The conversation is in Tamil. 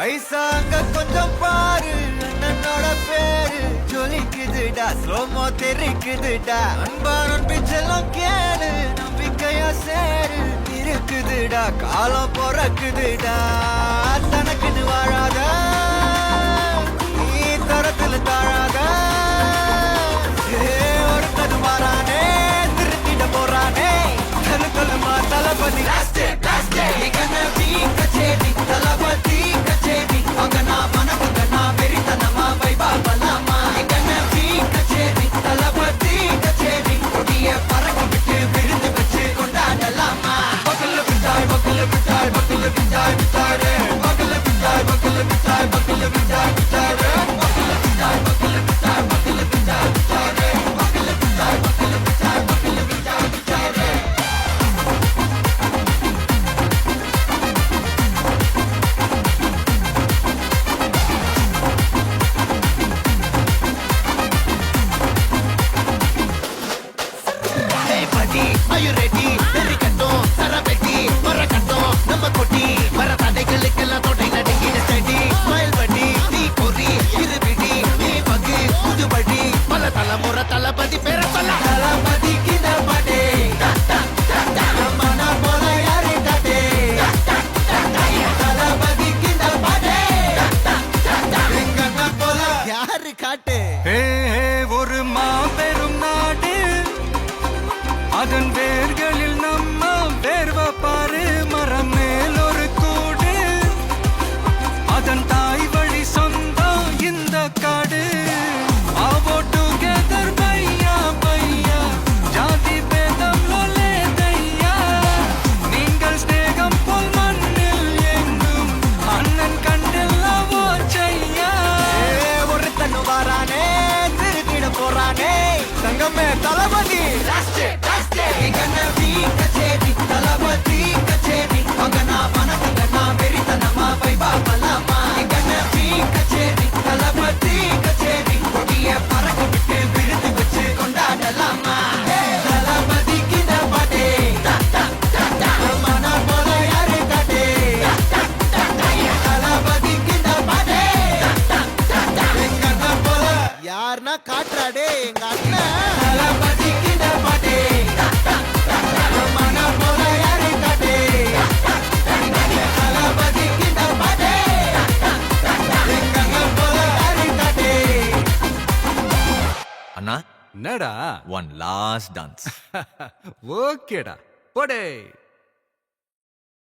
ஐசாங்க கொஞ்சம் பாரு அண்ணனோட பேரு ஜொலிக்குதுடா ஸ்லோமோ தெரிக்குதுடா அன்பானன் பிச்செல்லாம் கேளு நம்பிக்கையா சேரு இருக்குதுடா காலம் பிறக்குதுடா தனக்குன்னு வாழாத நீ தரத்துல தாழாத ஒருத்தது மாறானே திருத்திட போறானே தலுக்கலுமா தளபதி கச்சேரி தளபதி கச்சேரி அங்கனா மனமுகனா வெறித்தனமா வைபா பலாமா எங்கனவி கச்சேரி தளபதி கச்சேரி கொடிய பறக்க விட்டு விருந்து வச்சு கொண்டாடலாமா பக்கல விட்டாய் பக்கல விட்டாய் பக்கல விட்டாய் விட்டாரே பக்கல விட்டாய் பக்கல விட்டாய் பக்கல விட்டாய் விட்டாரே பக்கல விட்டாய் பக்கல விட்டாய் பக்கல விட்டாய் விட்டாரே பக்கல விட்டாய் பக்கல விட்டாய் பக்கல விட்டாய் விட்டாரே Are you ready? Erikattum, Sarabeti, Varakattum, Namma Kotti, Varathadegalukkellam thottai nadingida steady, smile buddy, nee kori, iru vidi, nee pagi, pudu badi, pala thalamura thalapathy pera solla, thalapathy kinda pade, mana pola yare tate, thalapathy kinda pade, engana pola yaru kaate, ஒரு மாபெரும் நாடு அதன் வேர்களில் நம்ம வேர்வ பாரு மரம் மேல் ஒரு கூடு அதன் தாய் வழி சொந்தம் இந்த காடு ஆவோ டுகெதர் பையா பையா ஜாதி பேதம் லோலே தையா நீங்கள் ஸ்நேகம் போல் மண்ணில் எங்கும் அண்ணன் கண்டெல்லவோ செய்யா ஒருத்தனு வாரானே திருத்திட போறானே தங்கமே தளபதி கச்சேரி தளபதி கச்சேரி அங்கனா மனமுகனா வெறித்தனமா வைபா பலாமா கண்ணவி கச்சேரி தளபதி கச்சேரி கொடிய பறக்க விட்டு விருந்து வச்சு கொண்டாடலாமா தளபதி கிட்ட பாட்டே மன போல யாரு காட்டே தளபதி கிட்ட பாட்டே எங்க அண்ணன் போல யாருன்னா காட்டுறாடே எங்க அண்ணன் தளபதி கிட்ட பாட்டே அண்ணா என்னடா ஒன் லாஸ்ட் டான்ஸ் ஓகேடா போடே